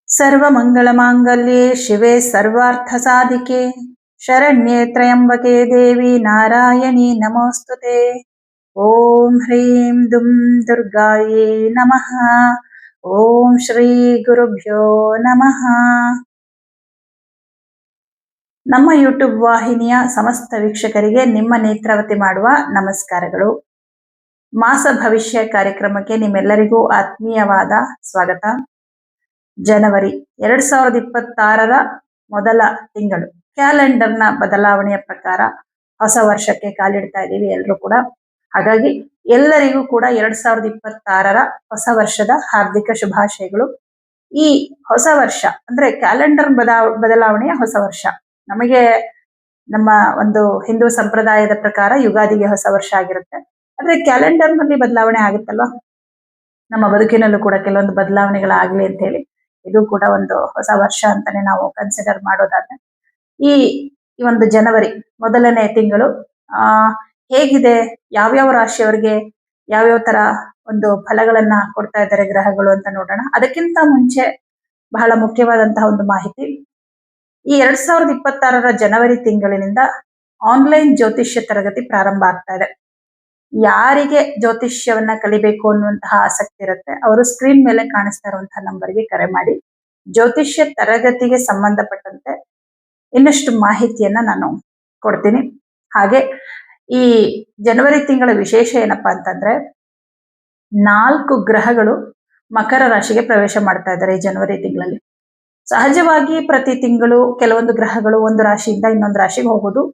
सर्वमङ्गलमाङ्गल्ये शिवे सर्वार्थसाधिके शरण्ये त्र्यम्बके देवी नारायणी नमोस्तुते। ॐ ह्रीं दुं दुर्गायै नमः। ॐ ಶ್ರೀ ಗುರುಭ್ಯೋ ನಮಃ. ನಮ್ಮ ಯೂಟ್ಯೂಬ್ ವಾಹಿನಿಯ ಸಮಸ್ತ ವೀಕ್ಷಕರಿಗೆ ನಿಮ್ಮ ನೇತ್ರಾವತಿ ಮಾಡುವ ನಮಸ್ಕಾರಗಳು. ಮಾಸ ಭವಿಷ್ಯ ಕಾರ್ಯಕ್ರಮಕ್ಕೆ ನಿಮ್ಮೆಲ್ಲರಿಗೂ ಆತ್ಮೀಯವಾದ ಸ್ವಾಗತ. ಜನವರಿ 2026ರ ಮೊದಲ ತಿಂಗಳು ಕ್ಯಾಲೆಂಡರ್ನ ಬದಲಾವಣೆಯ ಪ್ರಕಾರ ಹೊಸ ವರ್ಷಕ್ಕೆ ಕಾಲಿಡ್ತಾ ಇದ್ದೀವಿ ಎಲ್ಲರೂ ಕೂಡ. ಹಾಗಾಗಿ ಎಲ್ಲರಿಗೂ ಕೂಡ 2026ರ ಹೊಸ ವರ್ಷದ ಹಾರ್ದಿಕ ಶುಭಾಶಯಗಳು. ಈ ಹೊಸ ವರ್ಷ ಅಂದ್ರೆ ಕ್ಯಾಲೆಂಡರ್ ಬದಲಾವಣೆಯ ಹೊಸ ವರ್ಷ. ನಮಗೆ ನಮ್ಮ ಒಂದು ಹಿಂದೂ ಸಂಪ್ರದಾಯದ ಪ್ರಕಾರ ಯುಗಾದಿಗೆ ಹೊಸ ವರ್ಷ ಆಗಿರುತ್ತೆ. ಆದ್ರೆ ಕ್ಯಾಲೆಂಡರ್ ನಲ್ಲಿ ಬದಲಾವಣೆ ಆಗುತ್ತಲ್ವಾ, ನಮ್ಮ ಬದುಕಿನಲ್ಲೂ ಕೂಡ ಕೆಲವೊಂದು ಬದಲಾವಣೆಗಳಾಗ್ಲಿ ಅಂತ ಹೇಳಿ ಇದು ಕೂಡ ಒಂದು ಹೊಸ ವರ್ಷ ಅಂತಾನೆ ನಾವು ಕನ್ಸಿಡರ್ ಮಾಡೋದಾದ್ರೆ, ಈ ಒಂದು ಜನವರಿ ಮೊದಲನೇ ತಿಂಗಳು ಹೇಗಿದೆ, ಯಾವ್ಯಾವ ರಾಶಿಯವರಿಗೆ ಯಾವ್ಯಾವ ತರ ಒಂದು ಫಲಗಳನ್ನ ಕೊಡ್ತಾ ಇದ್ದಾರೆ ಗ್ರಹಗಳು ಅಂತ ನೋಡೋಣ. ಅದಕ್ಕಿಂತ ಮುಂಚೆ ಬಹಳ ಮುಖ್ಯವಾದಂತಹ ಒಂದು ಮಾಹಿತಿ, ಈ 2026ರ ಜನವರಿ ತಿಂಗಳಿನಿಂದ ಆನ್ಲೈನ್ ಜ್ಯೋತಿಷ್ಯ ತರಗತಿ ಪ್ರಾರಂಭ ಆಗ್ತಾ ಇದೆ. ಯಾರಿಗೆ ಜ್ಯೋತಿಷ್ಯವನ್ನ ಕಲಿಬೇಕು ಅನ್ನುವಂತಹ ಆಸಕ್ತಿ ಇರುತ್ತೆ ಅವರು ಸ್ಕ್ರೀನ್ ಮೇಲೆ ಕಾಣಿಸ್ತಾ ಇರುವಂತಹ ನಂಬರ್ಗೆ ಕರೆ ಮಾಡಿ ಜ್ಯೋತಿಷ್ಯ ತರಗತಿಗೆ ಸಂಬಂಧಪಟ್ಟಂತೆ ಇನ್ನಷ್ಟು ಮಾಹಿತಿಯನ್ನ ನಾನು ಕೊಡ್ತೀನಿ. ಹಾಗೆ ಈ ಜನವರಿ ತಿಂಗಳ ವಿಶೇಷ ಏನಪ್ಪಾ ಅಂತಂದ್ರೆ, 4 ಗ್ರಹಗಳು ಮಕರ ರಾಶಿಗೆ ಪ್ರವೇಶ ಮಾಡ್ತಾ ಇದ್ದಾರೆ ಈ ಜನವರಿ ತಿಂಗಳಲ್ಲಿ. ಸಹಜವಾಗಿ ಪ್ರತಿ ತಿಂಗಳು ಕೆಲವೊಂದು ಗ್ರಹಗಳು ಒಂದು ರಾಶಿಯಿಂದ ಇನ್ನೊಂದು ರಾಶಿಗೆ ಹೋಗೋದು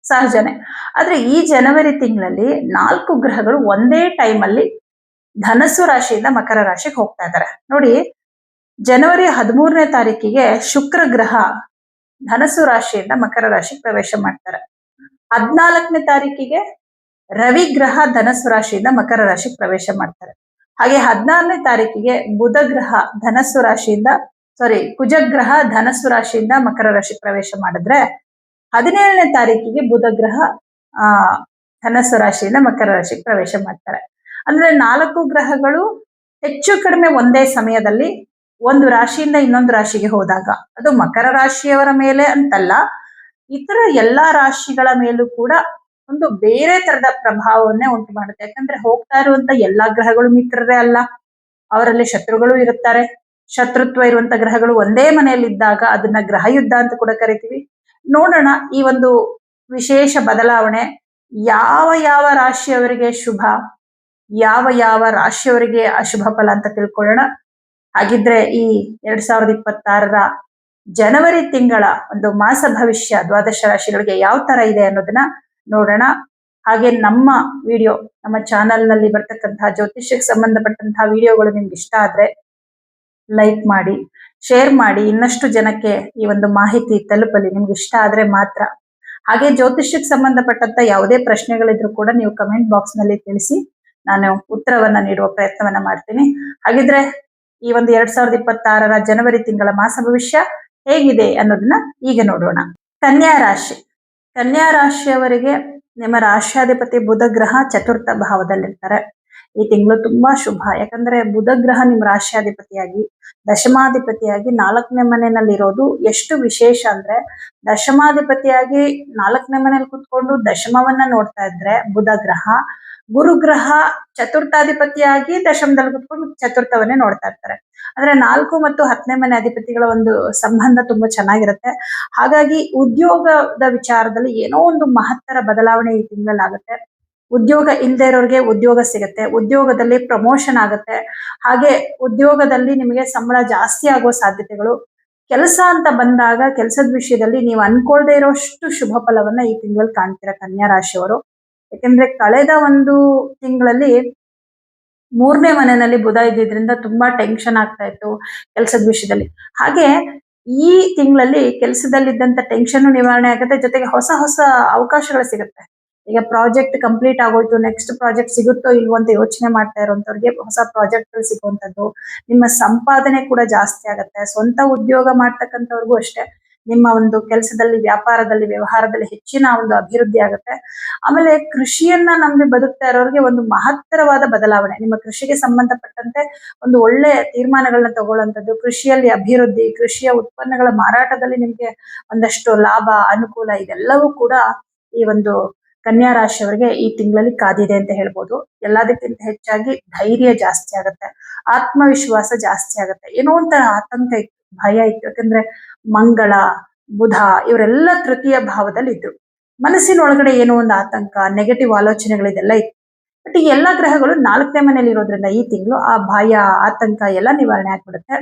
ಸಹಜನೇ. ಆದ್ರೆ ಈ ಜನವರಿ ತಿಂಗಳಲ್ಲಿ 4 ಗ್ರಹಗಳು ಒಂದೇ ಟೈಮ್ ಅಲ್ಲಿ ಧನಸ್ಸು ರಾಶಿಯಿಂದ ಮಕರ ರಾಶಿಗೆ ಹೋಗ್ತಾ ಇದ್ದಾರೆ. ನೋಡಿ, ಜನವರಿ 13ನೇ ತಾರೀಕಿಗೆ ಶುಕ್ರ ಗ್ರಹ ಧನಸ್ಸು ರಾಶಿಯಿಂದ ಮಕರ ರಾಶಿಗೆ ಪ್ರವೇಶ ಮಾಡ್ತಾರೆ. 14ನೇ ತಾರೀಕಿಗೆ ರವಿ ಗ್ರಹ ಧನಸ್ಸು ರಾಶಿಯಿಂದ ಮಕರ ರಾಶಿಗೆ ಪ್ರವೇಶ ಮಾಡ್ತಾರೆ. ಹಾಗೆ 16ನೇ ತಾರೀಕಿಗೆ ಬುಧ ಗ್ರಹ ಧನಸ್ಸು ರಾಶಿಯಿಂದ ಕುಜಗ್ರಹ ಧನಸ್ಸು ರಾಶಿಯಿಂದ ಮಕರ ರಾಶಿಗೆ ಪ್ರವೇಶ ಮಾಡಿದ್ರೆ, 17ನೇ ತಾರೀಕಿಗೆ ಬುಧ ಗ್ರಹ ಧನಸ್ಸು ರಾಶಿಯಿಂದ ಮಕರ ರಾಶಿಗೆ ಪ್ರವೇಶ ಮಾಡ್ತಾರೆ. ಅಂದ್ರೆ 4 ಗ್ರಹಗಳು ಹೆಚ್ಚು ಕಡಿಮೆ ಒಂದೇ ಸಮಯದಲ್ಲಿ ಒಂದು ರಾಶಿಯಿಂದ ಇನ್ನೊಂದು ರಾಶಿಗೆ ಹೋದಾಗ, ಅದು ಮಕರ ರಾಶಿಯವರ ಮೇಲೆ ಅಂತಲ್ಲ, ಇತರ ಎಲ್ಲಾ ರಾಶಿಗಳ ಮೇಲೂ ಕೂಡ ಒಂದು ಬೇರೆ ತರದ ಪ್ರಭಾವವನ್ನೇ ಉಂಟು ಮಾಡುತ್ತೆ. ಯಾಕಂದ್ರೆ ಹೋಗ್ತಾ ಇರುವಂತ ಎಲ್ಲಾ ಗ್ರಹಗಳು ಮಿತ್ರರೇ ಅಲ್ಲ, ಅವರಲ್ಲಿ ಶತ್ರುಗಳು ಇರುತ್ತಾರೆ. ಶತ್ರುತ್ವ ಇರುವಂತ ಗ್ರಹಗಳು ಒಂದೇ ಮನೆಯಲ್ಲಿ ಇದ್ದಾಗ ಅದನ್ನ ಗ್ರಹ ಯುದ್ಧ ಅಂತ ಕೂಡ ಕರಿತೀವಿ. ನೋಡೋಣ ಈ ಒಂದು ವಿಶೇಷ ಬದಲಾವಣೆ ಯಾವ ಯಾವ ರಾಶಿಯವರಿಗೆ ಶುಭ, ಯಾವ ಯಾವ ರಾಶಿಯವರಿಗೆ ಅಶುಭ ಫಲ ಅಂತ ತಿಳ್ಕೊಳ್ಳೋಣ. ಹಾಗಿದ್ರೆ ಈ 2026ರ ಜನವರಿ ತಿಂಗಳ ಒಂದು ಮಾಸ ಭವಿಷ್ಯ 12 ರಾಶಿಗಳಿಗೆ ಯಾವ ತರ ಇದೆ ಅನ್ನೋದನ್ನ ನೋಡೋಣ. ಹಾಗೆ ನಮ್ಮ ವಿಡಿಯೋ, ನಮ್ಮ ಚಾನೆಲ್ ನಲ್ಲಿ ಬರ್ತಕ್ಕಂತಹ ಜ್ಯೋತಿಷ್ಯಕ್ಕೆ ಸಂಬಂಧಪಟ್ಟಂತಹ ವಿಡಿಯೋಗಳು ನಿಮ್ಗೆ ಇಷ್ಟ ಆದ್ರೆ ಲೈಕ್ ಮಾಡಿ, ಶೇರ್ ಮಾಡಿ, ಇನ್ನಷ್ಟು ಜನಕ್ಕೆ ಈ ಒಂದು ಮಾಹಿತಿ ತಲುಪಲಿ ನಿಮ್ಗೆ ಇಷ್ಟ ಆದ್ರೆ ಮಾತ್ರ. ಹಾಗೆ ಜ್ಯೋತಿಷ್ಯಕ್ಕೆ ಸಂಬಂಧಪಟ್ಟಂತ ಯಾವುದೇ ಪ್ರಶ್ನೆಗಳಿದ್ರು ಕೂಡ ನೀವು ಕಮೆಂಟ್ ಬಾಕ್ಸ್ ನಲ್ಲಿ ತಿಳಿಸಿ, ನಾನು ಉತ್ತರವನ್ನ ನೀಡುವ ಪ್ರಯತ್ನವನ್ನ ಮಾಡ್ತೀನಿ. ಹಾಗಿದ್ರೆ ಈ ಒಂದು 2026ರ ಜನವರಿ ತಿಂಗಳ ಮಾಸ ಭವಿಷ್ಯ ಹೇಗಿದೆ ಅನ್ನೋದನ್ನ ಈಗ ನೋಡೋಣ. ಕನ್ಯಾ ರಾಶಿ. ಕನ್ಯಾ ರಾಶಿಯವರಿಗೆ ನಿಮ್ಮ ರಾಶ್ಯಾಧಿಪತಿ ಬುಧ ಗ್ರಹ 4ಥ ಭಾವದಲ್ಲಿರ್ತಾರೆ. ಈ ತಿಂಗಳು ತುಂಬಾ ಶುಭ. ಯಾಕಂದ್ರೆ ಬುಧ ಗ್ರಹ ನಿಮ್ ರಾಶ್ಯಾಧಿಪತಿಯಾಗಿ ದಶಮಾಧಿಪತಿಯಾಗಿ 4ನೇ ಮನೆಯಲ್ಲಿರೋದು ಎಷ್ಟು ವಿಶೇಷ ಅಂದ್ರೆ, ದಶಮಾಧಿಪತಿಯಾಗಿ 4ನೇ ಮನೆಯಲ್ಲಿ ಕುತ್ಕೊಂಡು ದಶಮವನ್ನ ನೋಡ್ತಾ ಇದ್ರೆ ಬುಧ ಗ್ರಹ, ಗುರುಗ್ರಹ 4ರ್ಥಾಧಿಪತಿಯಾಗಿ ದಶಮದಲ್ಲಿ ಕುತ್ಕೊಂಡು ಚತುರ್ಥವನ್ನೇ ನೋಡ್ತಾ ಇರ್ತಾರೆ. ಅಂದ್ರೆ 4 ಮತ್ತು 10ನೇ ಮನೆ ಅಧಿಪತಿಗಳ ಒಂದು ಸಂಬಂಧ ತುಂಬಾ ಚೆನ್ನಾಗಿರುತ್ತೆ. ಹಾಗಾಗಿ ಉದ್ಯೋಗದ ವಿಚಾರದಲ್ಲಿ ಏನೋ ಒಂದು ಮಹತ್ತರ ಬದಲಾವಣೆ ಈ ತಿಂಗಳಲ್ಲಿ ಆಗುತ್ತೆ. ಉದ್ಯೋಗ ಇಲ್ಲದೆ ಇರೋರಿಗೆ ಉದ್ಯೋಗ ಸಿಗುತ್ತೆ, ಉದ್ಯೋಗದಲ್ಲಿ ಪ್ರಮೋಷನ್ ಆಗುತ್ತೆ. ಹಾಗೆ ಉದ್ಯೋಗದಲ್ಲಿ ನಿಮಗೆ ಸಂಬಳ ಜಾಸ್ತಿ ಆಗುವ ಸಾಧ್ಯತೆಗಳು, ಕೆಲಸ ಅಂತ ಬಂದಾಗ ಕೆಲಸದ ವಿಷಯದಲ್ಲಿ ನೀವು ಅನ್ಕೊಳ್ದೆ ಇರೋಷ್ಟು ಶುಭ ಫಲವನ್ನ ಈ ತಿಂಗಳಲ್ಲಿ ಕಾಣ್ತೀರಾ ಕನ್ಯಾ ರಾಶಿಯವರು. ಯಾಕಂದ್ರೆ ಕಳೆದ ಒಂದು ತಿಂಗಳಲ್ಲಿ 3ನೇ ಮನೆಯಲ್ಲಿ ಬುಧ ಇದ್ದಿದ್ರಿಂದ ತುಂಬಾ ಟೆನ್ಷನ್ ಆಗ್ತಾ ಇತ್ತು ಕೆಲಸದ ವಿಷಯದಲ್ಲಿ. ಹಾಗೆ ಈ ತಿಂಗಳಲ್ಲಿ ಕೆಲಸದಲ್ಲಿದ್ದಂತ ಟೆನ್ಷನ್ ನಿವಾರಣೆ ಆಗುತ್ತೆ, ಜೊತೆಗೆ ಹೊಸ ಹೊಸ ಅವಕಾಶಗಳು ಸಿಗುತ್ತೆ. ಈಗ ಪ್ರಾಜೆಕ್ಟ್ ಕಂಪ್ಲೀಟ್ ಆಗೋಯ್ತು, ನೆಕ್ಸ್ಟ್ ಪ್ರಾಜೆಕ್ಟ್ ಸಿಗುತ್ತೋ ಇಲ್ವೋ ಅಂತ ಯೋಚನೆ ಮಾಡ್ತಾ ಇರೋಂಥವ್ರಿಗೆ ಹೊಸ ಪ್ರಾಜೆಕ್ಟ್ ಸಿಗುವಂಥದ್ದು, ನಿಮ್ಮ ಸಂಪಾದನೆ ಕೂಡ ಜಾಸ್ತಿ ಆಗುತ್ತೆ. ಸ್ವಂತ ಉದ್ಯೋಗ ಮಾಡ್ತಕ್ಕಂಥವ್ರಿಗೂ ಅಷ್ಟೇ, ನಿಮ್ಮ ಒಂದು ಕೆಲಸದಲ್ಲಿ, ವ್ಯಾಪಾರದಲ್ಲಿ, ವ್ಯವಹಾರದಲ್ಲಿ ಹೆಚ್ಚಿನ ಒಂದು ಅಭಿವೃದ್ಧಿ ಆಗುತ್ತೆ. ಆಮೇಲೆ ಕೃಷಿಯನ್ನ ನಂಬಿ ಬದುಕ್ತಾ ಇರೋರಿಗೆ ಒಂದು ಮಹತ್ತರವಾದ ಬದಲಾವಣೆ, ನಿಮ್ಮ ಕೃಷಿಗೆ ಸಂಬಂಧಪಟ್ಟಂತೆ ಒಂದು ಒಳ್ಳೆ ತೀರ್ಮಾನಗಳನ್ನ ತಗೊಳ್ಳುವಂಥದ್ದು, ಕೃಷಿಯಲ್ಲಿ ಅಭಿವೃದ್ಧಿ, ಕೃಷಿಯ ಉತ್ಪನ್ನಗಳ ಮಾರಾಟದಲ್ಲಿ ನಿಮ್ಗೆ ಒಂದಷ್ಟು ಲಾಭ, ಅನುಕೂಲ, ಇದೆಲ್ಲವೂ ಕೂಡ ಈ ಒಂದು ಕನ್ಯಾ ರಾಶಿಯವರಿಗೆ ಈ ತಿಂಗಳಲ್ಲಿ ಕಾದಿದೆ ಅಂತ ಹೇಳ್ಬೋದು. ಎಲ್ಲದಕ್ಕಿಂತ ಹೆಚ್ಚಾಗಿ ಧೈರ್ಯ ಜಾಸ್ತಿ ಆಗುತ್ತೆ, ಆತ್ಮವಿಶ್ವಾಸ ಜಾಸ್ತಿ ಆಗುತ್ತೆ. ಏನೋ ಒಂಥರ ಆತಂಕ ಇತ್ತು, ಭಯ ಇತ್ತು. ಯಾಕಂದ್ರೆ ಮಂಗಳ, ಬುಧ ಇವರೆಲ್ಲ ತೃತೀಯ ಭಾವದಲ್ಲಿ ಇದ್ರು. ಮನಸ್ಸಿನೊಳಗಡೆ ಏನೋ ಒಂದು ಆತಂಕ, ನೆಗೆಟಿವ್ ಆಲೋಚನೆಗಳಿದೆಲ್ಲ ಇತ್ತು. ಬಟ್ ಈ ಎಲ್ಲಾ ಗ್ರಹಗಳು 4ನೇ ಮನೇಲಿ ಇರೋದ್ರಿಂದ ಈ ತಿಂಗಳು ಆ ಭಯ, ಆತಂಕ ಎಲ್ಲ ನಿವಾರಣೆ ಆಗ್ಬಿಡುತ್ತೆ.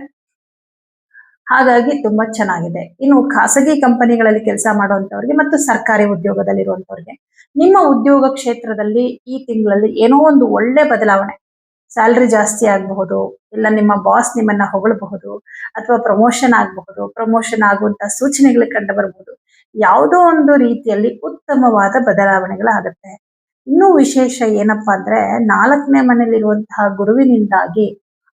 ಹಾಗಾಗಿ ತುಂಬಾ ಚೆನ್ನಾಗಿದೆ. ಇನ್ನು ಖಾಸಗಿ ಕಂಪನಿಗಳಲ್ಲಿ ಕೆಲಸ ಮಾಡುವಂತವ್ರಿಗೆ ಮತ್ತು ಸರ್ಕಾರಿ ಉದ್ಯೋಗದಲ್ಲಿರುವಂತವ್ರಿಗೆ, ನಿಮ್ಮ ಉದ್ಯೋಗ ಕ್ಷೇತ್ರದಲ್ಲಿ ಈ ತಿಂಗಳಲ್ಲಿ ಏನೋ ಒಂದು ಒಳ್ಳೆ ಬದಲಾವಣೆ, ಸ್ಯಾಲ್ರಿ ಜಾಸ್ತಿ ಆಗಬಹುದು, ಇಲ್ಲ ನಿಮ್ಮ ಬಾಸ್ ನಿಮ್ಮನ್ನ ಹೊಗಳಬಹುದು, ಅಥವಾ ಪ್ರಮೋಷನ್ ಆಗಬಹುದು, ಪ್ರಮೋಷನ್ ಆಗುವಂತ ಸೂಚನೆಗಳು ಕಂಡು ಬರಬಹುದು. ಯಾವುದೋ ಒಂದು ರೀತಿಯಲ್ಲಿ ಉತ್ತಮವಾದ ಬದಲಾವಣೆಗಳಾಗುತ್ತೆ. ಇನ್ನೂ ವಿಶೇಷ ಏನಪ್ಪಾ ಅಂದ್ರೆ 4ನೇ ಮನೆಯಲ್ಲಿರುವಂತಹ ಗುರುವಿನಿಂದಾಗಿ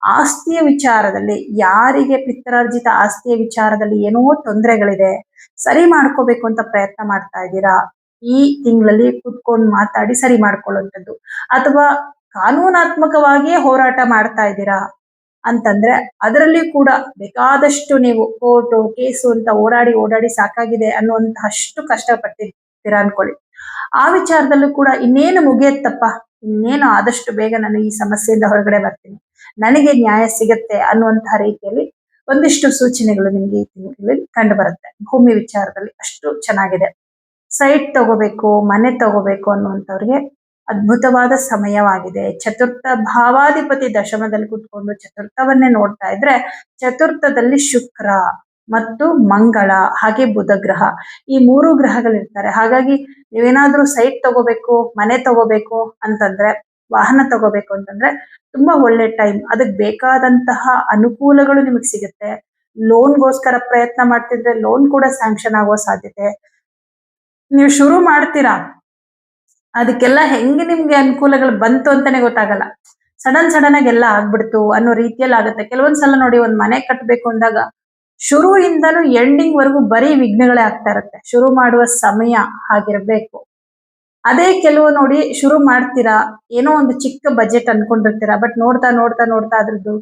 ಆಸ್ತಿಯ ವಿಚಾರದಲ್ಲಿ, ಯಾರಿಗೆ ಪಿತ್ರಾರ್ಜಿತ ಆಸ್ತಿಯ ವಿಚಾರದಲ್ಲಿ ಏನೋ ತೊಂದರೆಗಳಿದೆ, ಸರಿ ಮಾಡ್ಕೋಬೇಕು ಅಂತ ಪ್ರಯತ್ನ ಮಾಡ್ತಾ ಇದ್ದೀರಾ, ಈ ತಿಂಗಳಲ್ಲಿ ಕುತ್ಕೊಂಡು ಮಾತಾಡಿ ಸರಿ ಮಾಡ್ಕೊಳ್ಳುವಂಥದ್ದು, ಅಥವಾ ಕಾನೂನಾತ್ಮಕವಾಗಿಯೇ ಹೋರಾಟ ಮಾಡ್ತಾ ಇದ್ದೀರಾ ಅಂತಂದ್ರೆ ಅದರಲ್ಲಿ ಕೂಡ ಬೇಕಾದಷ್ಟು ನೀವು ಕೋರ್ಟು, ಕೇಸು ಅಂತ ಓಡಾಡಿ ಓಡಾಡಿ ಸಾಕಾಗಿದೆ ಅನ್ನುವಂತಹಷ್ಟು ಕಷ್ಟಪಟ್ಟಿರ್ತೀರಾ ಅನ್ಕೊಳ್ಳಿ. ಆ ವಿಚಾರದಲ್ಲೂ ಕೂಡ ಇನ್ನೇನು ಮುಗಿಯತ್ತಪ್ಪ, ಇನ್ನೇನು ಆದಷ್ಟು ಬೇಗ ನಾನು ಈ ಸಮಸ್ಯೆಯಿಂದ ಹೊರಗಡೆ ಬರ್ತೀನಿ, ನನಗೆ ನ್ಯಾಯ ಸಿಗತ್ತೆ ಅನ್ನುವಂತಹ ರೀತಿಯಲ್ಲಿ ಒಂದಿಷ್ಟು ಸೂಚನೆಗಳು ನಿಮ್ಗೆ ಈ ತಿಂಗಳಲ್ಲಿ ಕಂಡು ಬರುತ್ತೆ. ಭೂಮಿ ವಿಚಾರದಲ್ಲಿ ಅಷ್ಟು ಚೆನ್ನಾಗಿದೆ. ಸೈಟ್ ತಗೋಬೇಕು, ಮನೆ ತಗೋಬೇಕು ಅನ್ನುವಂಥವ್ರಿಗೆ ಅದ್ಭುತವಾದ ಸಮಯವಾಗಿದೆ. ಚತುರ್ಥ ಭಾವಾಧಿಪತಿ ದಶಮದಲ್ಲಿ ಕೂತ್ಕೊಂಡು ಚತುರ್ಥವನ್ನೇ ನೋಡ್ತಾ ಇದ್ರೆ, ಚತುರ್ಥದಲ್ಲಿ ಶುಕ್ರ ಮತ್ತು ಮಂಗಳ ಹಾಗೆ ಬುಧ ಗ್ರಹ, ಈ 3 ಗ್ರಹಗಳಿರ್ತಾರೆ. ಹಾಗಾಗಿ ನೀವೇನಾದ್ರೂ ಸೈಟ್ ತಗೋಬೇಕು, ಮನೆ ತಗೋಬೇಕು ಅಂತಂದ್ರೆ, ವಾಹನ ತಗೋಬೇಕು ಅಂತಂದ್ರೆ ತುಂಬಾ ಒಳ್ಳೆ ಟೈಮ್. ಅದಕ್ಕೆ ಬೇಕಾದಂತಹ ಅನುಕೂಲಗಳು ನಿಮಗೆ ಸಿಗುತ್ತೆ. ಲೋನ್ಗೋಸ್ಕರ ಪ್ರಯತ್ನ ಮಾಡ್ತಿದ್ರೆ ಲೋನ್ ಕೂಡ ಸ್ಯಾಂಕ್ಷನ್ ಆಗೋ ಸಾಧ್ಯತೆ. ನೀವು ಶುರು ಮಾಡ್ತೀರಾ, ಅದಕ್ಕೆಲ್ಲ ಹೆಂಗೆ ನಿಮ್ಗೆ ಅನುಕೂಲಗಳು ಬಂತು ಅಂತಾನೆ ಗೊತ್ತಾಗಲ್ಲ. ಸಡನ್ ಆಗಿ ಎಲ್ಲ ಆಗ್ಬಿಡ್ತು ಅನ್ನೋ ರೀತಿಯಲ್ಲಿ ಆಗುತ್ತೆ. ಕೆಲವೊಂದ್ಸಲ ನೋಡಿ, ಒಂದ್ ಮನೆ ಕಟ್ಟಬೇಕು ಅಂದಾಗ ಶುರುವಿಂದನೂ ಎಂಡಿಂಗ್ ವರೆಗೂ ಬರೀ ವಿಘ್ನಗಳೇ ಆಗ್ತಾ ಇರುತ್ತೆ. ಶುರು ಮಾಡುವ ಸಮಯ ಹಾಗಿರ್ಬೇಕು. ಅದೇ ಕೆಲವು ನೋಡಿ, ಶುರು ಮಾಡ್ತೀರಾ, ಏನೋ ಒಂದು ಚಿಕ್ಕ ಬಜೆಟ್ ಅನ್ಕೊಂಡಿರ್ತೀರಾ, ಬಟ್ ನೋಡ್ತಾ ಅದ್ರದ್ದು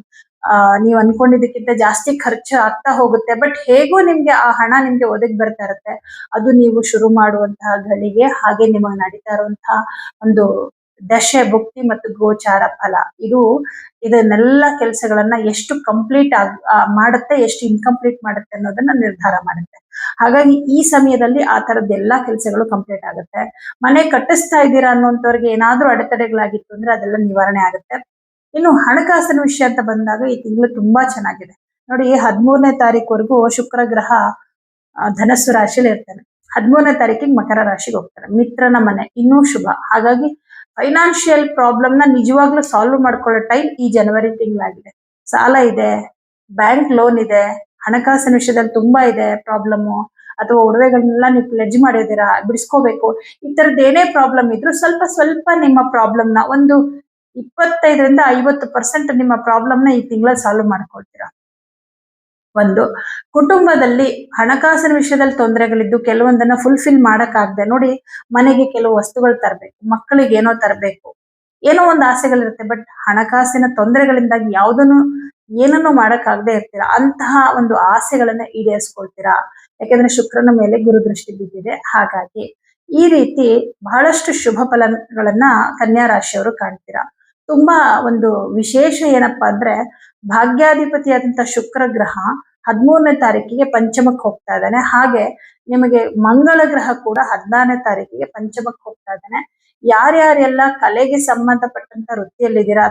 ನೀವು ಅನ್ಕೊಂಡಿದ್ದಕ್ಕಿಂತ ಜಾಸ್ತಿ ಖರ್ಚು ಆಗ್ತಾ ಹೋಗುತ್ತೆ. ಬಟ್ ಹೇಗೋ ನಿಮ್ಗೆ ಆ ಹಣ ನಿಮ್ಗೆ ಒದಗಿ ಬರ್ತಾ ಇರುತ್ತೆ. ಅದು ನೀವು ಶುರು ಮಾಡುವಂತಹ ಗಳಿಗೆ, ಹಾಗೆ ನಿಮಗೆ ನಡೀತಾ ಇರುವಂತಹ ಒಂದು ದಶೆ, ಭುಕ್ತಿ ಮತ್ತು ಗೋಚಾರ ಫಲ, ಇದನ್ನೆಲ್ಲ ಕೆಲಸಗಳನ್ನ ಎಷ್ಟು ಕಂಪ್ಲೀಟ್ ಮಾಡುತ್ತೆ, ಎಷ್ಟು ಇನ್ಕಂಪ್ಲೀಟ್ ಮಾಡುತ್ತೆ ಅನ್ನೋದನ್ನ ನಿರ್ಧಾರ ಮಾಡುತ್ತೆ. ಹಾಗಾಗಿ ಈ ಸಮಯದಲ್ಲಿ ಆ ತರದ್ದೆಲ್ಲಾ ಕೆಲಸಗಳು ಕಂಪ್ಲೀಟ್ ಆಗುತ್ತೆ. ಮನೆ ಕಟ್ಟಿಸ್ತಾ ಇದ್ದೀರಾ ಅನ್ನುವಂಥವ್ರಿಗೆ ಏನಾದ್ರೂ ಅಡೆತಡೆಗಳಾಗಿತ್ತು ಅಂದ್ರೆ ಅದೆಲ್ಲ ನಿವಾರಣೆ ಆಗುತ್ತೆ. ಇನ್ನು ಹಣಕಾಸಿನ ವಿಷಯ ಅಂತ ಬಂದಾಗ ಈ ತಿಂಗಳು ತುಂಬಾ ಚೆನ್ನಾಗಿದೆ. ನೋಡಿ, 13ನೇ ತಾರೀಕುವರೆಗೂ ಶುಕ್ರ ಗ್ರಹ ಧನಸ್ಸು ರಾಶಿಯಲ್ಲಿ ಇರ್ತಾನೆ. 13ನೇ ತಾರೀಕಿಗೆ ಮಕರ ರಾಶಿಗೆ ಹೋಗ್ತಾರೆ. ಮಿತ್ರನ ಮನೆ, ಇನ್ನೂ ಶುಭ. ಹಾಗಾಗಿ ಫೈನಾನ್ಷಿಯಲ್ ಪ್ರಾಬ್ಲಮ್ ನ ನಿಜವಾಗ್ಲೂ ಸಾಲ್ವ್ ಮಾಡ್ಕೊಳ್ಳೋ ಟೈಮ್ ಈ ಜನವರಿ ತಿಂಗಳಾಗಿದೆ. ಸಾಲ ಇದೆ, ಬ್ಯಾಂಕ್ ಲೋನ್ ಇದೆ, ಹಣಕಾಸಿನ ವಿಷಯದಲ್ಲಿ ತುಂಬಾ ಇದೆ ಪ್ರಾಬ್ಲಮ್ಮು, ಅಥವಾ ಒಡವೆಗಳನ್ನೆಲ್ಲ ನೀವು ಪ್ಲೆಡ್ಜ್ ಮಾಡಿದ್ದೀರಾ, ಬಿಡಿಸ್ಕೋಬೇಕು. ಈ ತರದ್ದು ಏನೇ ಪ್ರಾಬ್ಲಮ್ ಇದ್ರು ಸ್ವಲ್ಪ ನಿಮ್ಮ ಪ್ರಾಬ್ಲಮ್ ನ ಒಂದು 25ರಿಂದ 50% ನಿಮ್ಮ ಪ್ರಾಬ್ಲಮ್ ನ ಈ ತಿಂಗಳಲ್ಲಿ ಸಾಲ್ವ್ ಮಾಡ್ಕೊಳ್ತೀರಾ. ಒಂದು ಕುಟುಂಬದಲ್ಲಿ ಹಣಕಾಸಿನ ವಿಷಯದಲ್ಲಿ ತೊಂದರೆಗಳಿದ್ದು ಕೆಲವೊಂದನ್ನ ಫುಲ್ಫಿಲ್ ಮಾಡಕ್ಕಾಗದೆ, ನೋಡಿ, ಮನೆಗೆ ಕೆಲವು ವಸ್ತುಗಳು ತರಬೇಕು, ಮಕ್ಕಳಿಗೆ ಏನೋ ತರಬೇಕು, ಏನೋ ಒಂದು ಆಸೆಗಳಿರುತ್ತೆ. ಬಟ್ ಹಣಕಾಸಿನ ತೊಂದರೆಗಳಿಂದಾಗಿ ಏನನ್ನು ಮಾಡಕ್ಕಾಗದೆ ಇರ್ತೀರಾ. ಅಂತಹ ಒಂದು ಆಸೆಗಳನ್ನ ಈಡೇರಿಸ್ಕೊಳ್ತೀರಾ. ಯಾಕೆಂದ್ರೆ ಶುಕ್ರನ ಮೇಲೆ ಗುರು ದೃಷ್ಟಿ ಬಿದ್ದಿದೆ. ಹಾಗಾಗಿ ಈ ರೀತಿ ಬಹಳಷ್ಟು ಶುಭ ಫಲಗಳನ್ನ ಕನ್ಯಾ ರಾಶಿಯವರು ಕಾಣ್ತೀರಾ. ತುಂಬಾ ಒಂದು ವಿಶೇಷ ಏನಪ್ಪಾ ಅಂದ್ರೆ, ಭಾಗ್ಯಾಧಿಪತಿಯಾದಂತ ಶುಕ್ರ ಗ್ರಹ 13ನೇ ತಾರೀಕಿಗೆ ಪಂಚಮಕ್ಕೆ ಹೋಗ್ತಾ ಇದ್ದಾನೆ. ಹಾಗೆ ನಿಮಗೆ ಮಂಗಳ ಗ್ರಹ ಕೂಡ 16ನೇ ತಾರೀಕಿಗೆ ಪಂಚಮಕ್ಕೆ ಹೋಗ್ತಾ ಇದ್ದಾನೆ. ಯಾರ್ಯಾರೆಲ್ಲ ಕಲೆಗೆ ಸಂಬಂಧಪಟ್ಟಂತ ವೃತ್ತಿಯಲ್ಲಿದ್ದೀರಾ,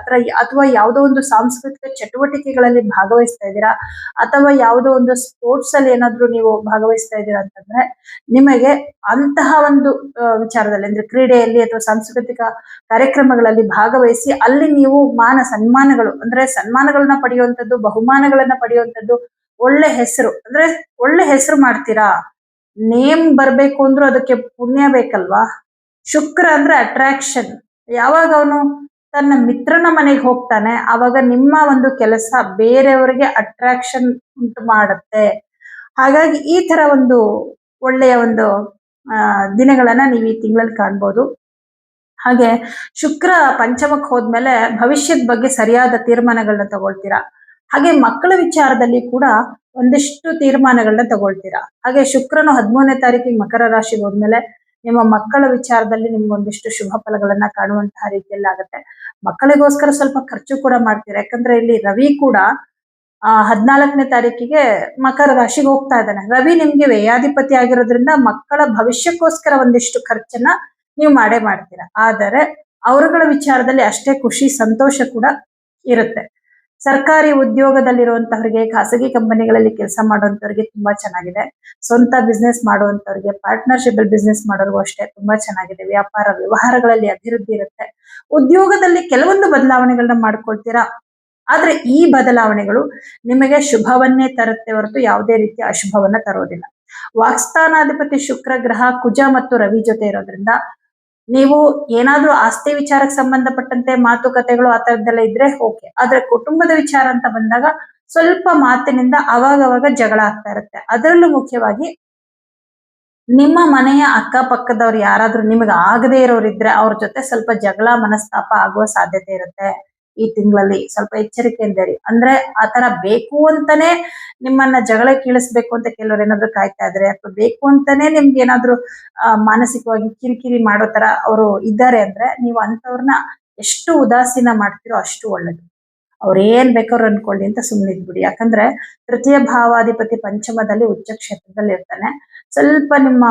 ಅಥವಾ ಯಾವುದೋ ಒಂದು ಸಾಂಸ್ಕೃತಿಕ ಚಟುವಟಿಕೆಗಳಲ್ಲಿ ಭಾಗವಹಿಸ್ತಾ ಇದ್ದೀರಾ, ಅಥವಾ ಯಾವುದೋ ಒಂದು ಸ್ಪೋರ್ಟ್ಸ್ ಅಲ್ಲಿ ಏನಾದ್ರೂ ನೀವು ಭಾಗವಹಿಸ್ತಾ ಇದ್ದೀರಾ ಅಂತಂದ್ರೆ, ನಿಮಗೆ ಅಂತಹ ಒಂದು ವಿಚಾರದಲ್ಲಿ, ಅಂದ್ರೆ ಕ್ರೀಡೆಯಲ್ಲಿ ಅಥವಾ ಸಾಂಸ್ಕೃತಿಕ ಕಾರ್ಯಕ್ರಮಗಳಲ್ಲಿ ಭಾಗವಹಿಸಿ ಅಲ್ಲಿ ನೀವು ಸನ್ಮಾನಗಳು, ಅಂದ್ರೆ ಸನ್ಮಾನಗಳನ್ನ ಪಡೆಯುವಂಥದ್ದು, ಬಹುಮಾನಗಳನ್ನ ಪಡೆಯುವಂಥದ್ದು, ಒಳ್ಳೆ ಹೆಸರು ಮಾಡ್ತೀರಾ. ನೇಮ್ ಬರ್ಬೇಕು ಅಂದ್ರೂ ಅದಕ್ಕೆ ಪುಣ್ಯ ಬೇಕಲ್ವಾ. ಶುಕ್ರ ಅಂದ್ರೆ ಅಟ್ರಾಕ್ಷನ್. ಯಾವಾಗ ಅವನು ತನ್ನ ಮಿತ್ರನ ಮನೆಗೆ ಹೋಗ್ತಾನೆ, ಆವಾಗ ನಿಮ್ಮ ಒಂದು ಕೆಲಸ ಬೇರೆಯವರಿಗೆ ಅಟ್ರಾಕ್ಷನ್ ಉಂಟು ಮಾಡುತ್ತೆ. ಹಾಗಾಗಿ ಈ ತರ ಒಂದು ಒಳ್ಳೆಯ ಒಂದು ದಿನಗಳನ್ನ ನೀವು ಈ ತಿಂಗಳಲ್ಲಿ ಕಾಣ್ಬೋದು. ಹಾಗೆ ಶುಕ್ರ ಪಂಚಮಕ್ಕೆ ಹೋದ್ಮೇಲೆ ಭವಿಷ್ಯದ ಬಗ್ಗೆ ಸರಿಯಾದ ತೀರ್ಮಾನಗಳನ್ನ ತಗೊಳ್ತೀರಾ. ಹಾಗೆ ಮಕ್ಕಳ ವಿಚಾರದಲ್ಲಿ ಕೂಡ ಒಂದಿಷ್ಟು ತೀರ್ಮಾನಗಳನ್ನ ತಗೊಳ್ತೀರಾ. ಹಾಗೆ ಶುಕ್ರನು 13ನೇ ತಾರೀಕಿಗೆ ಮಕರ ರಾಶಿಗೆ ಹೋದ್ಮೇಲೆ ನಿಮ್ಮ ಮಕ್ಕಳ ವಿಚಾರದಲ್ಲಿ ನಿಮ್ಗೊಂದಿಷ್ಟು ಶುಭ ಫಲಗಳನ್ನ ಕಾಣುವಂತಹ ರೀತಿಯಲ್ಲಿ ಆಗುತ್ತೆ. ಮಕ್ಕಳಿಗೋಸ್ಕರ ಸ್ವಲ್ಪ ಖರ್ಚು ಕೂಡ ಮಾಡ್ತೀರಾ. ಯಾಕಂದ್ರೆ ಇಲ್ಲಿ ರವಿ ಕೂಡ 14ನೇ ತಾರೀಕಿಗೆ ಮಕರ ರಾಶಿಗೆ ಹೋಗ್ತಾ ಇದ್ದಾನೆ. ರವಿ ನಿಮ್ಗೆ ವ್ಯಯಾಧಿಪತಿ ಆಗಿರೋದ್ರಿಂದ ಮಕ್ಕಳ ಭವಿಷ್ಯಕ್ಕೋಸ್ಕರ ಒಂದಿಷ್ಟು ಖರ್ಚನ್ನ ನೀವು ಮಾಡೇ ಮಾಡ್ತೀರಾ. ಆದರೆ ಅವರುಗಳ ವಿಚಾರದಲ್ಲಿ ಅಷ್ಟೇ ಖುಷಿ ಸಂತೋಷ ಕೂಡ ಇರುತ್ತೆ. ಸರ್ಕಾರಿ ಉದ್ಯೋಗದಲ್ಲಿರುವಂತವರಿಗೆ, ಖಾಸಗಿ ಕಂಪನಿಗಳಲ್ಲಿ ಕೆಲಸ ಮಾಡುವಂತವ್ರಿಗೆ ತುಂಬಾ ಚೆನ್ನಾಗಿದೆ. ಸ್ವಂತ ಬಿಸ್ನೆಸ್ ಮಾಡುವಂತವ್ರಿಗೆ, ಪಾರ್ಟ್ನರ್ಶಿಪ್ ಬಿಸ್ನೆಸ್ ಮಾಡೋರ್ಗೂ ಅಷ್ಟೇ ತುಂಬಾ ಚೆನ್ನಾಗಿದೆ. ವ್ಯಾಪಾರ ವ್ಯವಹಾರಗಳಲ್ಲಿ ಅಭಿವೃದ್ಧಿ ಇರುತ್ತೆ. ಉದ್ಯೋಗದಲ್ಲಿ ಕೆಲವೊಂದು ಬದಲಾವಣೆಗಳನ್ನ ಮಾಡ್ಕೊಳ್ತೀರಾ. ಆದ್ರೆ ಈ ಬದಲಾವಣೆಗಳು ನಿಮಗೆ ಶುಭವನ್ನೇ ತರುತ್ತೆ ಹೊರತು ಯಾವುದೇ ರೀತಿಯ ಅಶುಭವನ್ನ ತರೋದಿಲ್ಲ. ವಾಕ್ಸ್ಥಾನಾಧಿಪತಿ ಶುಕ್ರ ಗ್ರಹ ಕುಜ ಮತ್ತು ರವಿ ಜೊತೆ ಇರೋದ್ರಿಂದ ನೀವು ಏನಾದ್ರೂ ಆಸ್ತಿ ವಿಚಾರಕ್ಕೆ ಸಂಬಂಧಪಟ್ಟಂತೆ ಮಾತುಕತೆಗಳು ಆ ತರದ್ದೆಲ್ಲ ಇದ್ರೆ ಓಕೆ. ಆದ್ರೆ ಕುಟುಂಬದ ವಿಚಾರ ಅಂತ ಬಂದಾಗ ಸ್ವಲ್ಪ ಮಾತಿನಿಂದ ಅವಾಗವಾಗ ಜಗಳ ಆಗ್ತಾ ಇರುತ್ತೆ. ಅದರಲ್ಲೂ ಮುಖ್ಯವಾಗಿ ನಿಮ್ಮ ಮನೆಯ ಅಕ್ಕಪಕ್ಕದವ್ರು ಯಾರಾದ್ರೂ ನಿಮಗೆ ಆಗದೇ ಇರೋರಿದ್ರೆ ಅವ್ರ ಜೊತೆ ಸ್ವಲ್ಪ ಜಗಳ ಮನಸ್ತಾಪ ಆಗುವ ಸಾಧ್ಯತೆ ಇರುತ್ತೆ. ಈ ತಿಂಗಳಲ್ಲಿ ಸ್ವಲ್ಪ ಎಚ್ಚರಿಕೆಯಿಂದ ಇರಿ. ಅಂದ್ರೆ ಆತರ ಬೇಕು ಅಂತಾನೆ ನಿಮ್ಮನ್ನ ಜಗಳ ಕೀಳಿಸ್ಬೇಕು ಅಂತ ಕೆಲವ್ರು ಏನಾದ್ರು ಕಾಯ್ತಾ ಇದ್ರೆ, ಅಥವಾ ಬೇಕು ಅಂತಾನೆ ನಿಮ್ಗೆ ಏನಾದ್ರು ಮಾನಸಿಕವಾಗಿ ಕಿರಿಕಿರಿ ಮಾಡೋ ತರ ಅವರು ಇದ್ದಾರೆ ಅಂದ್ರೆ, ನೀವು ಅಂತವ್ರನ್ನ ಎಷ್ಟು ಉದಾಸೀನ ಮಾಡ್ತೀರೋ ಅಷ್ಟು ಒಳ್ಳೇದು. ಅವ್ರ ಏನ್ ಬೇಕಾದ್ರು ಅನ್ಕೊಳ್ಳಿ ಅಂತ ಸುಮ್ಮನೆ ಇದ್ಬಿಡಿ. ಯಾಕಂದ್ರೆ ತೃತೀಯ ಭಾವಾಧಿಪತಿ ಪಂಚಮದಲ್ಲಿ ಉಚ್ಚ ಕ್ಷೇತ್ರದಲ್ಲಿ ಇರ್ತಾನೆ. ಸ್ವಲ್ಪ ನಿಮ್ಮ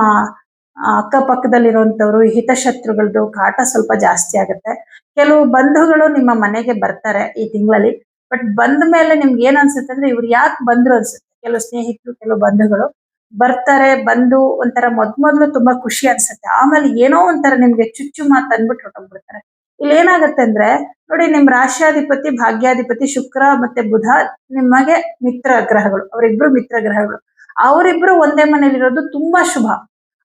ಅಕ್ಕಪಕ್ಕದಲ್ಲಿರುವಂತವ್ರು ಹಿತಶತ್ರುಗಳದ್ದು ಕಾಟ ಸ್ವಲ್ಪ ಜಾಸ್ತಿ ಆಗುತ್ತೆ. ಕೆಲವು ಬಂಧುಗಳು ನಿಮ್ಮ ಮನೆಗೆ ಬರ್ತಾರೆ ಈ ತಿಂಗಳಲ್ಲಿ. ಬಟ್ ಬಂದ ಮೇಲೆ ನಿಮ್ಗೆ ಏನ್ ಅನ್ಸುತ್ತೆ ಅಂದ್ರೆ ಇವ್ರು ಯಾಕೆ ಬಂದ್ರು ಅನ್ಸುತ್ತೆ. ಕೆಲವು ಸ್ನೇಹಿತರು, ಕೆಲವು ಬಂಧುಗಳು ಬರ್ತಾರೆ. ಬಂದು ಒಂಥರ ಮೊದ್ಲು ತುಂಬಾ ಖುಷಿ ಅನ್ಸುತ್ತೆ. ಆಮೇಲೆ ಏನೋ ಒಂಥರ ನಿಮ್ಗೆ ಚುಚ್ಚು ಮಾತು ಅಂದ್ಬಿಟ್ಟು ಹೊರಟೋಗ್ಬಿಡ್ತಾರೆ. ಇಲ್ಲಿ ಏನಾಗುತ್ತೆ ಅಂದ್ರೆ ನೋಡಿ, ನಿಮ್ ರಾಶ್ಯಾಧಿಪತಿ ಭಾಗ್ಯಾಧಿಪತಿ ಶುಕ್ರ ಮತ್ತೆ ಬುಧ ನಿಮಗೆ ಮಿತ್ರ ಗ್ರಹಗಳು. ಅವರಿಬ್ರು ಮಿತ್ರ ಗ್ರಹಗಳು. ಅವರಿಬ್ರು ಒಂದೇ ಮನೇಲಿರೋದು ತುಂಬಾ ಶುಭ.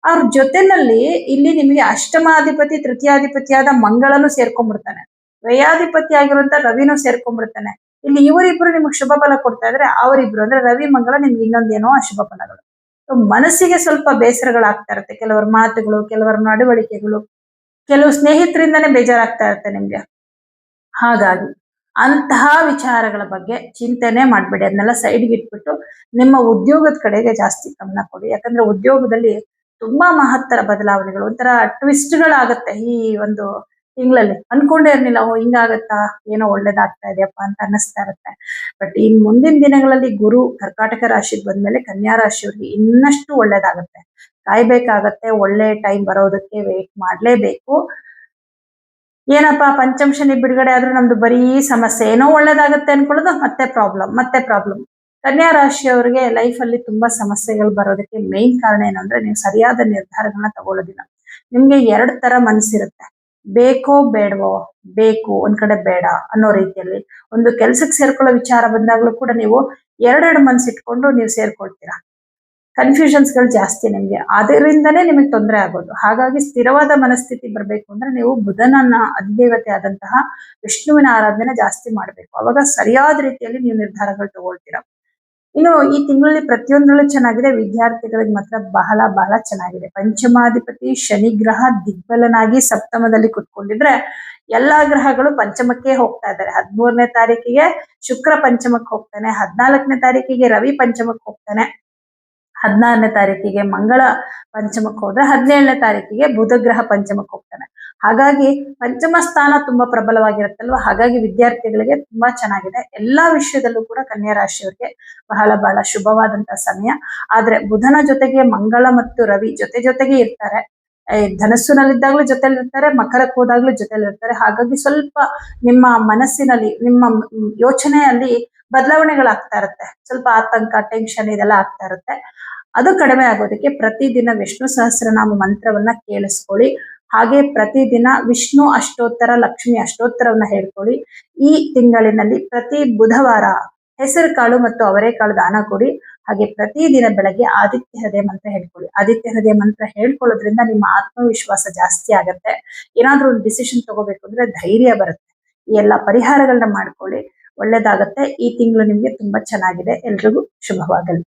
ಅವ್ರ ಜೊತೆನಲ್ಲಿ ಇಲ್ಲಿ ನಿಮಗೆ ಅಷ್ಟಮಾಧಿಪತಿ ತೃತೀಯಾಧಿಪತಿಯಾದ ಮಂಗಳನು ಸೇರ್ಕೊಂಡ್ಬಿಡ್ತಾನೆ. ವ್ಯಯಾಧಿಪತಿ ಆಗಿರುವಂತ ರವಿನೂ ಸೇರ್ಕೊಂಡ್ಬಿಡ್ತಾನೆ. ಇಲ್ಲಿ ಇವರಿಬ್ರು ನಿಮ್ಗೆ ಶುಭ ಫಲ ಕೊಡ್ತಾ ಇದ್ರೆ, ಅವರಿಬ್ರು ಅಂದ್ರೆ ರವಿ ಮಂಗಳ ನಿಮ್ಗೆ ಇನ್ನೊಂದೇನೋ ಅಶುಭ ಫಲಗಳು. ಮನಸ್ಸಿಗೆ ಸ್ವಲ್ಪ ಬೇಸರಗಳಾಗ್ತಾ ಇರುತ್ತೆ. ಕೆಲವರ ಮಾತುಗಳು, ಕೆಲವರ ನಡವಳಿಕೆಗಳು, ಕೆಲವು ಸ್ನೇಹಿತರಿಂದಾನೇ ಬೇಜಾರಾಗ್ತಾ ಇರುತ್ತೆ ನಿಮ್ಗೆ. ಹಾಗಾಗಿ ಅಂತಹ ವಿಚಾರಗಳ ಬಗ್ಗೆ ಚಿಂತನೆ ಮಾಡ್ಬೇಡಿ. ಅದನ್ನೆಲ್ಲ ಸೈಡ್ಗೆ ಇಟ್ಬಿಟ್ಟು ನಿಮ್ಮ ಉದ್ಯೋಗದ ಕಡೆಗೆ ಜಾಸ್ತಿ ಗಮನ ಕೊಡಿ. ಯಾಕಂದ್ರೆ ಉದ್ಯೋಗದಲ್ಲಿ ತುಂಬಾ ಮಹತ್ತರ ಬದಲಾವಣೆಗಳು, ಒಂಥರ ಟ್ವಿಸ್ಟ್ಗಳಾಗತ್ತೆ ಈ ಒಂದು ತಿಂಗಳಲ್ಲಿ. ಅನ್ಕೊಂಡೇ ಇರ್ಲಿಲ್ಲ, ಓ ಹಿಂಗಾಗತ್ತಾ, ಏನೋ ಒಳ್ಳೇದಾಗ್ತಾ ಇದೆಯಪ್ಪ ಅಂತ ಅನ್ನಿಸ್ತಾ ಇರುತ್ತೆ. ಬಟ್ ಇನ್ ಮುಂದಿನ ದಿನಗಳಲ್ಲಿ ಗುರು ಕರ್ಕಾಟಕ ರಾಶಿಗೆ ಬಂದ್ಮೇಲೆ ಕನ್ಯಾ ರಾಶಿಯವ್ರಿಗೆ ಇನ್ನಷ್ಟು ಒಳ್ಳೇದಾಗತ್ತೆ. ಕಾಯ್ಬೇಕಾಗತ್ತೆ. ಒಳ್ಳೆ ಟೈಮ್ ಬರೋದಕ್ಕೆ ವೇಟ್ ಮಾಡ್ಲೇಬೇಕು. ಏನಪ್ಪಾ ಪಂಚಮ ಶನಿ ಬಿಡುಗಡೆ ಆದ್ರೂ ನಮ್ದು ಬರೀ ಸಮಸ್ಯೆ, ಏನೋ ಒಳ್ಳೇದಾಗತ್ತೆ ಅನ್ಕೊಳ್ಳೋದು ಮತ್ತೆ ಪ್ರಾಬ್ಲಮ್. ಕನ್ಯಾ ರಾಶಿಯವರಿಗೆ ಲೈಫ್ ಅಲ್ಲಿ ತುಂಬಾ ಸಮಸ್ಯೆಗಳು ಬರೋದಕ್ಕೆ ಮೇನ್ ಕಾರಣ ಏನಂದ್ರೆ ನೀವು ಸರಿಯಾದ ನಿರ್ಧಾರಗಳನ್ನ ತಗೊಳ್ಳೋದಿಲ್ಲ. ನಿಮ್ಗೆ 2 ತರ ಮನಸ್ಸಿರುತ್ತೆ. ಬೇಕೋ ಬೇಡವೋ, ಬೇಕು ಒಂದ್ ಕಡೆ ಬೇಡ ಅನ್ನೋ ರೀತಿಯಲ್ಲಿ. ಒಂದು ಕೆಲ್ಸಕ್ಕೆ ಸೇರ್ಕೊಳ್ಳೋ ವಿಚಾರ ಬಂದಾಗ್ಲೂ ಕೂಡ ನೀವು 2 ಮನ್ಸಿಟ್ಕೊಂಡು ನೀವು ಸೇರ್ಕೊಳ್ತೀರಾ. ಕನ್ಫ್ಯೂಷನ್ಸ್ ಗಳು ಜಾಸ್ತಿ ನಿಮ್ಗೆ. ಅದರಿಂದನೇ ನಿಮಗೆ ತೊಂದರೆ ಆಗೋದು. ಹಾಗಾಗಿ ಸ್ಥಿರವಾದ ಮನಸ್ಥಿತಿ ಬರ್ಬೇಕು ಅಂದ್ರೆ ನೀವು ಬುಧನನ್ನ ಅಧಿದೇವತೆ ಆದಂತಹ ವಿಷ್ಣುವಿನ ಆರಾಧನೆ ಜಾಸ್ತಿ ಮಾಡ್ಬೇಕು. ಅವಾಗ ಸರಿಯಾದ ರೀತಿಯಲ್ಲಿ ನೀವು ನಿರ್ಧಾರಗಳು ತಗೊಳ್ತೀರಾ. ಇನ್ನು ಈ ತಿಂಗಳಲ್ಲಿ ಪ್ರತಿಯೊಂದರಲ್ಲೂ ಚೆನ್ನಾಗಿದೆ. ವಿದ್ಯಾರ್ಥಿಗಳಿಗೆ ಮಾತ್ರ ಬಹಳ ಬಹಳ ಚೆನ್ನಾಗಿದೆ. ಪಂಚಮಾಧಿಪತಿ ಶನಿ ಗ್ರಹ ದಿಗ್ಬಲನಾಗಿ ಸಪ್ತಮದಲ್ಲಿ ಕುತ್ಕೊಂಡಿದ್ರೆ, ಎಲ್ಲಾ ಗ್ರಹಗಳು ಪಂಚಮಕ್ಕೆ ಹೋಗ್ತಾ ಇದ್ದಾರೆ. 13ನೇ ತಾರೀಕಿಗೆ ಶುಕ್ರ ಪಂಚಮಕ್ಕೆ ಹೋಗ್ತಾನೆ. 14ನೇ ತಾರೀಕಿಗೆ ರವಿ ಪಂಚಮಕ್ಕೆ ಹೋಗ್ತಾನೆ. 16ನೇ ತಾರೀಕಿಗೆ ಮಂಗಳ ಪಂಚಮಕ್ಕೆ ಹೋದ್ರೆ 17ನೇ ತಾರೀಕಿಗೆ ಬುಧ ಗ್ರಹ ಪಂಚಮಕ್ಕೆ ಹೋಗ್ತಾನೆ. ಹಾಗಾಗಿ ಪಂಚಮ ಸ್ಥಾನ ತುಂಬಾ ಪ್ರಬಲವಾಗಿರುತ್ತಲ್ವಾ. ಹಾಗಾಗಿ ವಿದ್ಯಾರ್ಥಿಗಳಿಗೆ ತುಂಬಾ ಚೆನ್ನಾಗಿದೆ. ಎಲ್ಲಾ ವಿಷಯದಲ್ಲೂ ಕೂಡ ಕನ್ಯಾ ರಾಶಿಯವರಿಗೆ ಬಹಳ ಬಹಳ ಶುಭವಾದಂತಹ ಸಮಯ. ಆದ್ರೆ ಬುಧನ ಜೊತೆಗೆ ಮಂಗಳ ಮತ್ತು ರವಿ ಜೊತೆಗೆ ಇರ್ತಾರೆ. ಧನಸ್ಸುನಲ್ಲಿದ್ದಾಗ್ಲೂ ಜೊತೆಲಿ ಇರ್ತಾರೆ, ಮಕರಕ್ಕೆ ಹೋದಾಗ್ಲೂ ಜೊತೆಲಿ ಇರ್ತಾರೆ. ಹಾಗಾಗಿ ಸ್ವಲ್ಪ ನಿಮ್ಮ ಮನಸ್ಸಿನಲ್ಲಿ, ನಿಮ್ಮ ಯೋಚನೆಯಲ್ಲಿ ಬದಲಾವಣೆಗಳಾಗ್ತಾ ಇರುತ್ತೆ. ಸ್ವಲ್ಪ ಆತಂಕ, ಟೆನ್ಷನ್ ಇದೆಲ್ಲ ಆಗ್ತಾ ಇರುತ್ತೆ. ಅದು ಕಡಿಮೆ ಆಗೋದಕ್ಕೆ ಪ್ರತಿದಿನ ವಿಷ್ಣು ಸಹಸ್ರನಾಮ ಮಂತ್ರವನ್ನ ಕೇಳಿಸ್ಕೊಳ್ಳಿ. ಹಾಗೆ ಪ್ರತಿದಿನ ವಿಷ್ಣು ಅಷ್ಟೋತ್ತರ, ಲಕ್ಷ್ಮಿ ಅಷ್ಟೋತ್ತರವನ್ನ ಹೇಳ್ಕೊಳ್ಳಿ. ಈ ತಿಂಗಳಿನಲ್ಲಿ ಪ್ರತಿ ಬುಧವಾರ ಹೆಸರು ಕಾಳು ಮತ್ತು ಅವರೆಕಾಳು ದಾನ ಕೊಡಿ. ಹಾಗೆ ಪ್ರತಿದಿನ ಬೆಳಗ್ಗೆ ಆದಿತ್ಯ ಹೃದಯ ಮಂತ್ರ ಹೇಳ್ಕೊಳ್ಳಿ. ಆದಿತ್ಯ ಹೃದಯ ಮಂತ್ರ ಹೇಳ್ಕೊಳ್ಳೋದ್ರಿಂದ ನಿಮ್ಮ ಆತ್ಮವಿಶ್ವಾಸ ಜಾಸ್ತಿ ಆಗತ್ತೆ. ಏನಾದ್ರೂ ಒಂದು ಡಿಸಿಷನ್ ತಗೋಬೇಕು ಅಂದ್ರೆ ಧೈರ್ಯ ಬರುತ್ತೆ. ಈ ಎಲ್ಲ ಪರಿಹಾರಗಳನ್ನ ಮಾಡ್ಕೊಳ್ಳಿ, ಒಳ್ಳೇದಾಗತ್ತೆ. ಈ ತಿಂಗಳು ನಿಮ್ಗೆ ತುಂಬಾ ಚೆನ್ನಾಗಿದೆ. ಎಲ್ರಿಗೂ ಶುಭವಾಗಲಿ.